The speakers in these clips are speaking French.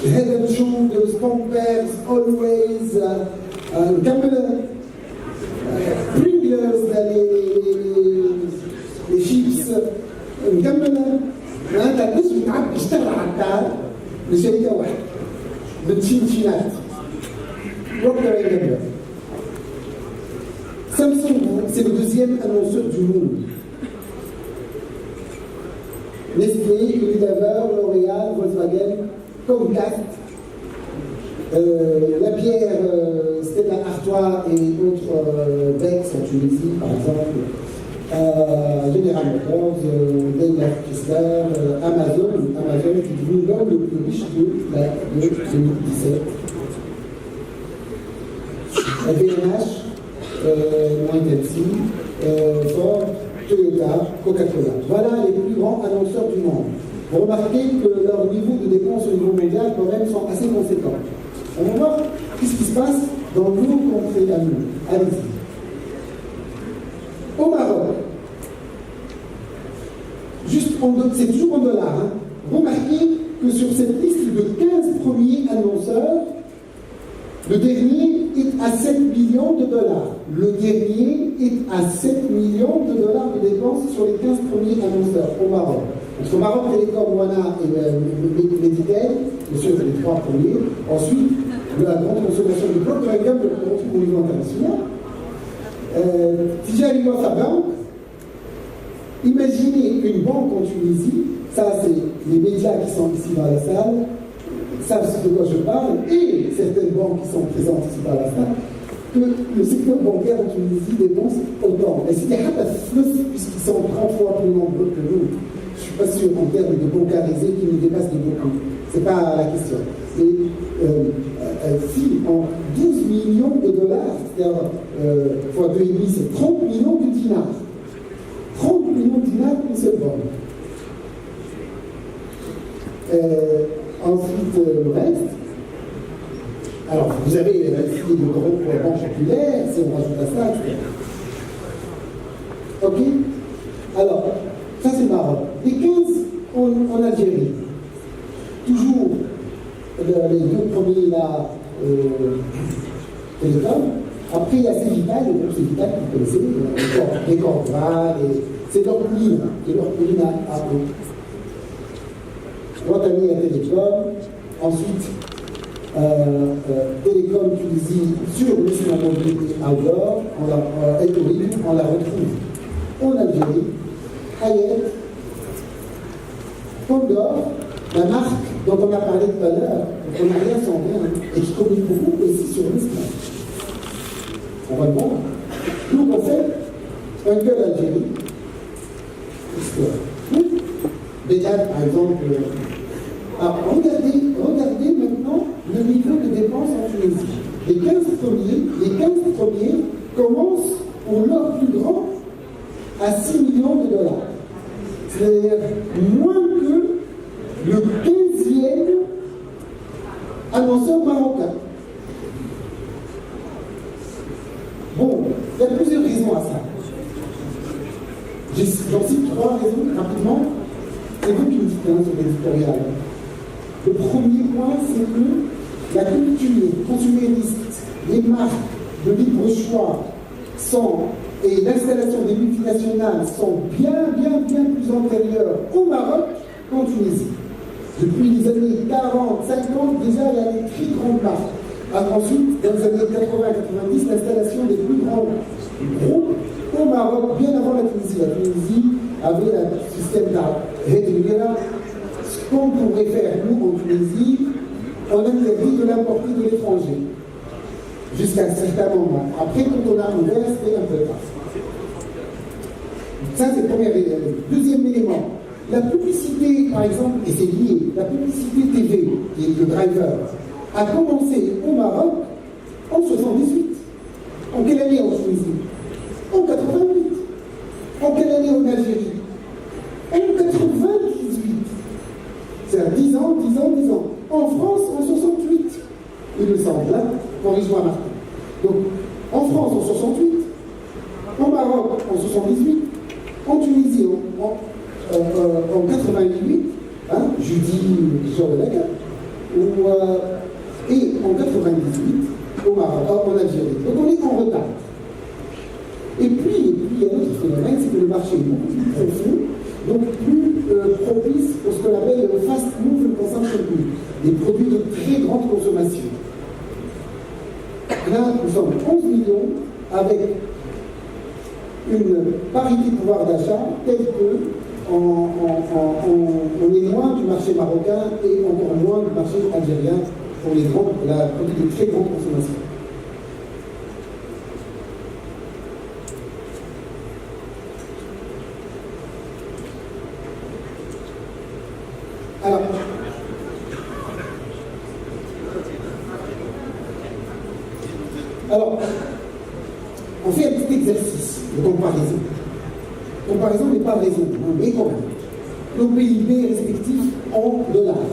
Head and Shoulders, Pampers, Always, Pringles, les chips, مكملة معناتها الناس بتعب تشتغل على الدار لشركة واحدة بالتشينات Procter & Gamble. Samsung, c'est le deuxième annonceur du monde. Nestlé, Unilever, L'Oréal, Volkswagen, Comcast, la bière Stella Artois et autres Bex en Tunisie par exemple, General Motors, Daimler Chrysler, Amazon qui est devenu l'homme le plus riche de 2017. VNH, Moët-Hennessy, Ford, Toyota, Coca-Cola. Voilà les plus grands annonceurs du monde. Vous remarquez que leur niveau de dépenses au niveau mondial, quand même, sont assez conséquents. On va voir ce qui se passe dans nos contrées à nous. Allez-y. Au Maroc, c'est toujours en dollars, hein. Remarquez que sur cette liste de 15 premiers annonceurs, le dernier est à 7 millions de dollars. Le dernier est à 7 millions de dollars de dépenses sur les 15 premiers annonceurs au Maroc. Entre Maroc Télécom, Wana et Meditel, monsieur, c'est les 3 premiers. Ensuite, la grande consommation du bloc, par exemple, qu'on retrouve au niveau international. Tijari Wafa Bank, imaginez une banque en Tunisie, ça c'est les médias qui sont ici dans la salle, savent de quoi je parle, et certaines banques qui sont présentes ici dans la salle, que le secteur bancaire en Tunisie dépense autant. Et c'est des plus puisqu'ils sont 30 fois plus nombreux que nous. Je ne suis pas sûr en termes de bancarisés qui nous dépassent de beaucoup. Ce n'est pas la question. Et si en 12 millions de dollars, c'est-à-dire fois 2,5, c'est 30 millions de dinars. 30 millions de dinars une seule banque. Ensuite, le reste. Alors, vous avez les de gros banques populaires, si on rajoute à ça, etc. Ok. Alors, ça c'est le Maroc. Les 15 en Algérie. Toujours les deux premiers là, Télécom. Après, il y a Cévital, le groupe Cévital que vous connaissez, les Cordois, c'est leur colline à eux. Watani à Télécom, ensuite Télécom Tunisie sur le cinéma mobilité outdoor, on la retrouve en Algérie, Hayet, Condor, la marque dont on a parlé tout à l'heure, qu'on n'a rien sans rien, et qui communique beaucoup aussi sur l'islam. On va le voir. Donc en fait, un cœur d'Algérie, Bédad par exemple. Alors regardez maintenant le niveau de dépenses en Tunisie. Les 15 premiers commencent pour leur plus grand à 6 millions de dollars. C'est-à-dire moins que le 15e annonceur marocain. Bon, il y a plusieurs raisons à ça. J'en cite 3 raisons rapidement. C'est vous qui me dites sur l'éditorial. Le premier point, c'est que la culture consumériste, les marques de libre choix et l'installation des multinationales sont bien plus antérieures au Maroc qu'en Tunisie. Depuis les années 40, 50, déjà, il y a des très grandes marques. Ensuite, dans les années 80-90, l'installation des plus grands groupes au Maroc, bien avant la Tunisie. La Tunisie avait un système d'arrêt. Ce qu'on pourrait faire, nous, en Tunisie, on interdit de l'importer de l'étranger. Jusqu'à un certain moment. Après, quand on a ouvert, c'était un peu tard. Ça, c'est le premier élément. Deuxième élément, la publicité, par exemple, et c'est lié, la publicité TV, qui est le driver, a commencé au Maroc en 78. En quelle année en Tunisie? En 88. En quelle année en Algérie? En 98. C'est-à-dire 10 ans. En France, en 68. Il me semble, là, corrige-moi Martin. Donc, en France, en 68. Au Maroc, en 78. En Tunisie, en 88. Judy Jordanec, et en 98 au Maroc, en Algérie. Donc on est en retard. Et puis il y a un autre phénomène, c'est que le marché est beaucoup plus profond, donc plus propice pour ce qu'on appelle le fast moving consumption goods, des produits de très grande consommation. Là, nous sommes 11 millions avec une parité de pouvoir d'achat telle que on est loin du marché marocain et encore moins du marché algérien pour les produits de très grande consommation. Alors, on fait un petit exercice de comparaison. Comparaison n'est pas raison, mais quand même. Nos PIB respectifs en dollars.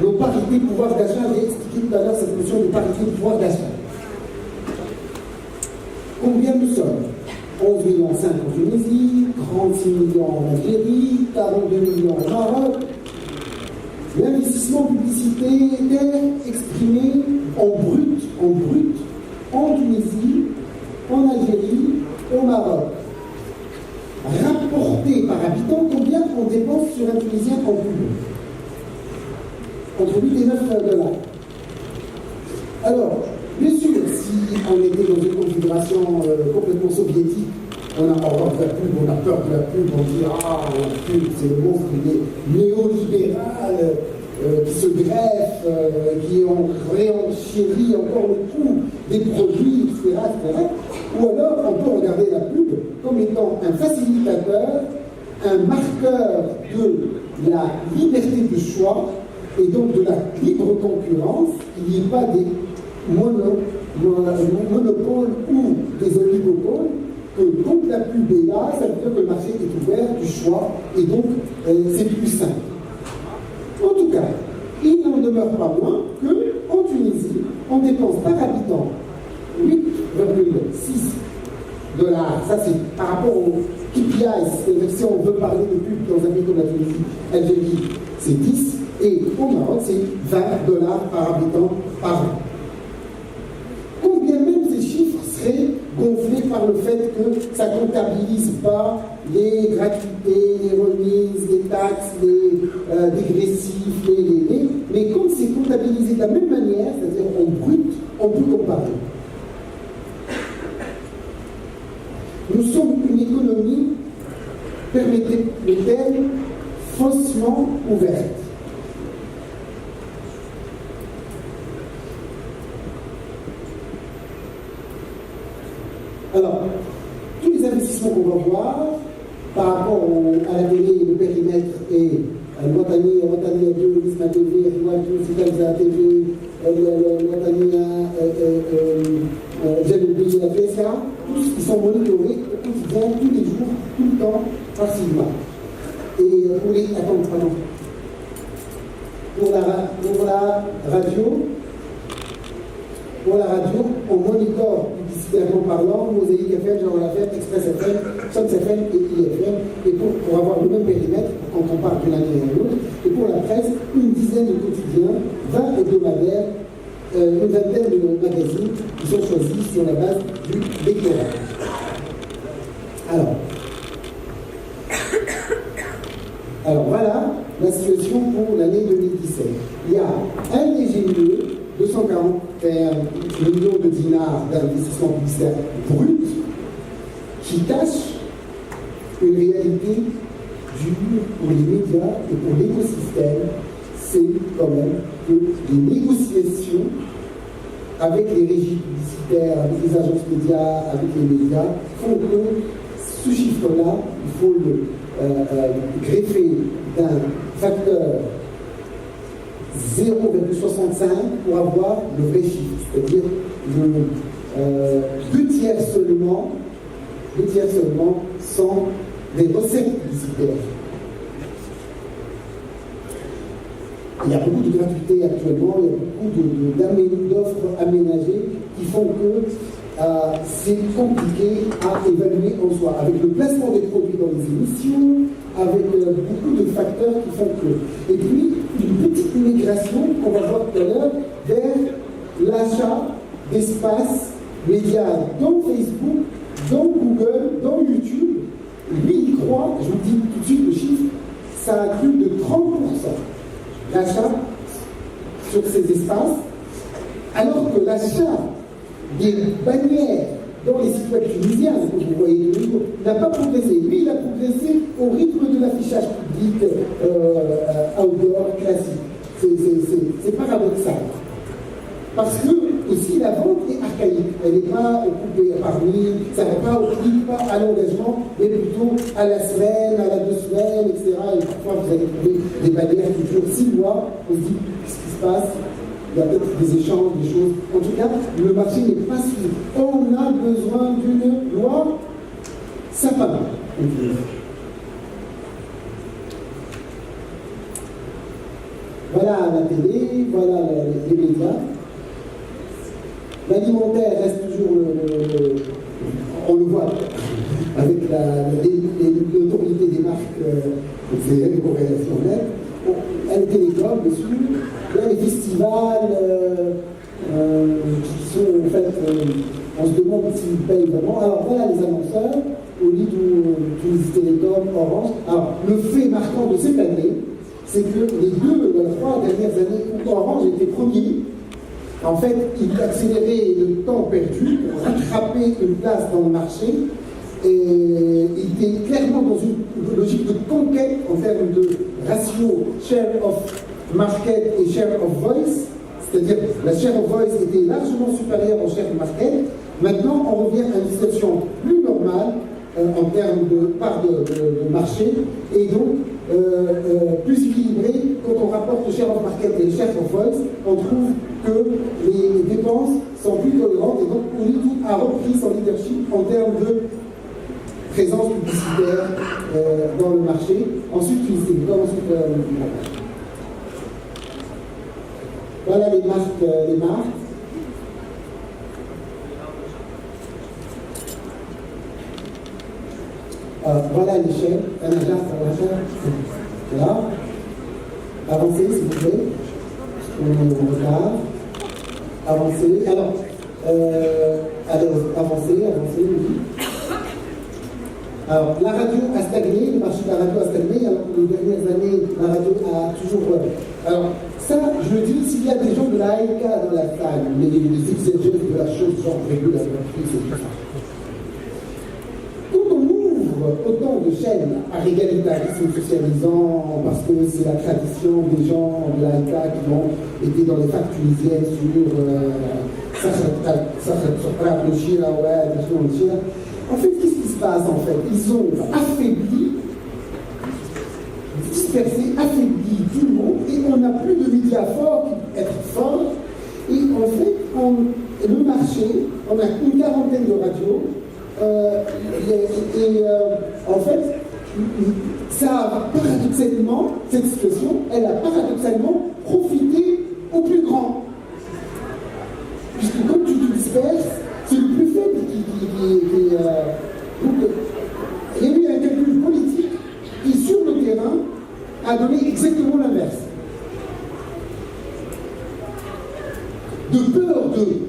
Nos parités de pouvoir d'achat, j'ai expliqué tout à l'heure cette notion de parité de pouvoir d'achat. Combien nous sommes? 11,5 millions en Tunisie, 36 millions en Algérie, 42 millions au Maroc. L'investissement publicitaire exprimé en brut, en Tunisie, en Algérie, au Maroc. Rapporté par habitant, combien on dépense sur un Tunisien en pub? Entre 8 et 9 dollars. Alors, bien sûr, si on était dans une configuration complètement soviétique, on a horreur de la pub, on a peur de la pub, on dit ah, la pub, c'est le monstre néolibéral qui se greffe, qui réenchérit encore le coût des produits, etc., etc. Ou alors, on peut regarder la pub comme étant un facilitateur, un marqueur de la liberté de choix et donc de la libre concurrence. Il n'y ait pas des monopoles ou des oligopoles, que quand la pub est là, ça veut dire que le marché est ouvert du choix et donc c'est plus simple. En tout cas, il n'en demeure pas moins qu'en Tunisie, on dépense par habitant 8,6 dollars. Ça, c'est par rapport au KPI. C'est-à-dire si on veut parler de pub dans un pays comme la Tunisie, Algérie, c'est 10. Et au Maroc, c'est 20 dollars par habitant par an. Combien même ces chiffres seraient gonflés par le fait que ça ne comptabilise pas les gratuités, les remises, les taxes, les dégressifs, mais comme c'est comptabilisé de la même manière, c'est-à-dire en brut, on peut comparer. Nous sommes une économie, permettez-le, faussement ouverte. Alors, tous les investissements qu'on va voir par rapport à la télé, le périmètre et الوطنية 2 اسمها تي في حوار تونسي تلزا تي في الوطنية جنوبية etc. Tous qui sont monitorés au quotidien, tous les jours, tout le temps, facilement. Et pour les... Attends, pardon. Pour la radio, on monitore publicitairement parlant, Mosaïque FM, Jean Lafayette, Express FM, Soms FM et IFM, et pour avoir le même périmètre, quand on part d'une année à l'autre, et pour la presse, une dizaine de quotidiens, 20 hebdomadaires, une vingtaine de magazines qui sont choisis sur la base du lectorat. Alors voilà la situation pour l'année 2017. Il y a un DGE, 241 millions de dinars d'investissement publicitaire brut, qui cache une réalité dure pour les médias et pour l'écosystème. C'est quand même que les négociations avec les régies publicitaires, avec les agences médias, avec les médias, font que ce chiffre-là, il faut le greffer d'un facteur 0,65 pour avoir le vrai chiffre, c'est-à-dire deux tiers seulement sont des recettes publicitaires. Il y a beaucoup de gratuité actuellement, il y a beaucoup d'offres aménagées qui font que c'est compliqué à évaluer en soi, avec le placement des produits dans les émissions, avec beaucoup de facteurs qui font que. Et puis, une petite migration qu'on va voir tout à l'heure vers l'achat d'espace médias dans Facebook, dans Google, dans YouTube. Lui, il croit, je vous dis tout de suite le chiffre, ça inclut de 30% d'achat sur ces espaces, alors que l'achat des bannières dans les sites web tunisiens, que vous voyez tous les jours, n'a pas progressé. Lui, il a progressé au rythme de l'affichage public outdoor classique. C'est paradoxal. Parce que aussi la vente est archaïque. Elle n'est pas coupée par nuit, ça ne va pas au prix, pas à l'engagement, mais plutôt à la semaine, à la 2 semaines, etc. Et parfois vous allez trouver des bannières qui durent 6 mois. On se dit, qu'est-ce qui se passe? Il y a peut-être des échanges, des choses. En tout cas, le marché n'est pas suivi. On a besoin d'une loi sapin. Voilà la télé, voilà les médias. L'alimentaire reste toujours on le voit avec l'autorité des marques, c'est une corrélation nette. Elle télécom, bien sûr. Là, les festivals qui sont en fait, on se demande s'ils payent vraiment. Alors voilà les annonceurs, Tunisie Télécom, Orange. Alors le fait marquant de cette année, c'est que les 3 dernières années où Orange était premier, en fait, il accélérait le temps perdu pour rattraper une place dans le marché. Et il était clairement dans une logique de conquête en termes de ratio share of market et share of voice. C'est-à-dire la share of voice était largement supérieure au share of market. Maintenant, on revient à une situation plus normale en termes de part de marché et donc plus équilibrée. Quand on rapporte le share of market et le share of voice, on trouve que les dépenses sont plus tolérantes et donc Ooredoo a repris son leadership en termes de présence publicitaire dans le marché. Ensuite, voilà les marques. Voilà l'échelle, un agent pour l'achat. Voilà. Avancez, s'il vous plaît. On regarde. Avancez. Alors, avancez, oui. Alors, la radio a stagné, le marché de la radio a stagné, alors que les dernières années, la radio a toujours. Alors, ça, je le dis, s'il y a des gens de la ALK dans la salle, les exégètes de la chose, genre régulatrice et tout ça. Quand on ouvre autant de chaînes à égalitarisme socialisant, parce que c'est la tradition des gens de la ALK qui ont été dans les facs tunisiennes sur en fait, qu'est-ce qui se passe en fait? Ils ont affaibli, dispersé, affaibli tout le monde et on n'a plus de médias forts qui peuvent être forts. Et en fait, le marché, on a une quarantaine de radios en fait, ça a paradoxalement, cette situation, elle a paradoxalement profité aux plus grands. Puisque comme tu te disperses, c'est le plus faible qui donc, il y a eu un calcul politique qui, sur le terrain, a donné exactement l'inverse. De peur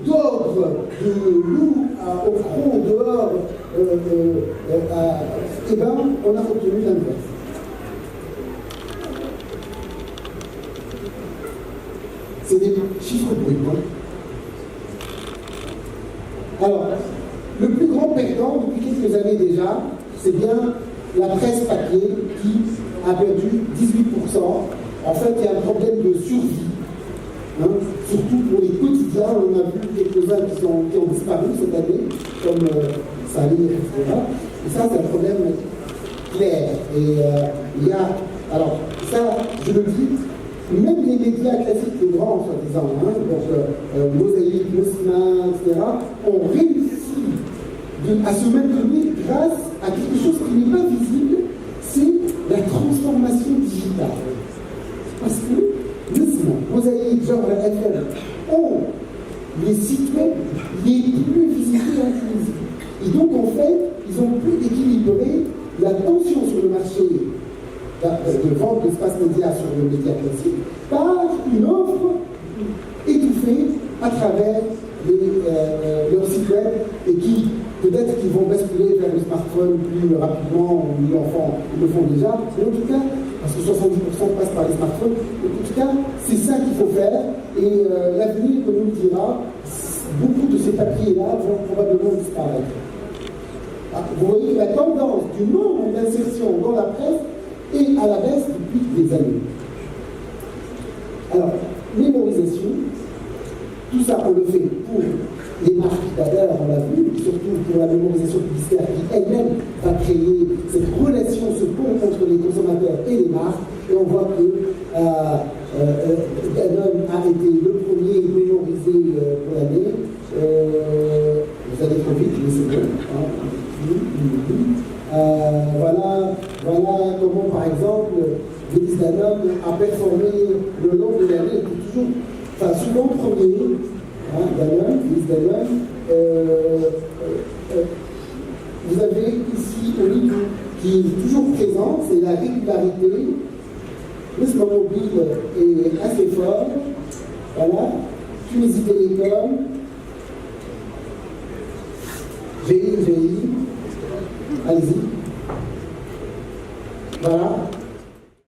d'ogre, de loup au front dehors, eh ben, on a obtenu l'inverse. C'est des chiffres brutaux. Alors, le plus grand perdant depuis quelques années déjà, c'est bien la presse papier qui a perdu 18%. En fait, il y a un problème de survie. Surtout pour les quotidiens, on a vu quelques-uns qui ont disparu cette année, comme Salir, etc. Et ça, c'est un problème clair. Et il y a. Alors, ça, je le dis, même les médias classiques, les grands, soi-disant, donc Mosaïque, Mosma, etc., ont réussi à se maintenir grâce à quelque chose qui n'est pas visible, c'est la transformation digitale. Parce que Mosaïque, genre la FM, ont les sites web les plus visités en Tunisie. Et donc, en fait, ils ont pu équilibrer la tension sur le marché de vente d'espace média sur le média classique par une offre étouffée à travers leur site web et qui, peut-être qu'ils vont basculer vers le smartphone plus rapidement, ou ils le font déjà, mais en tout cas, parce que 70% passent par les smartphones, en tout cas, c'est ça qu'il faut faire, et l'avenir nous le dira, beaucoup de ces papiers-là vont probablement disparaître. Vous voyez la tendance du nombre d'insertions dans la presse est à la baisse depuis des années. Alors, mémorisation, tout ça on le fait pour les marques d'adhère, on l'a vu, surtout pour la mémorisation publicitaire qui elle-même va créer cette relation, ce pont entre les consommateurs et les marques. Et on voit que Danone a été le premier mémorisé pour l'année. Vous allez trop vite, mais c'est bon. Voilà comment, par exemple, Dennis Danone a performé le long de l'année, souvent premier. Dennis Danone. Vous avez ici un livre qui est toujours présent, c'est la régularité. Le sport mobile est assez fort. Voilà. Tunisie Télécom. GI. Allez-y. Voilà.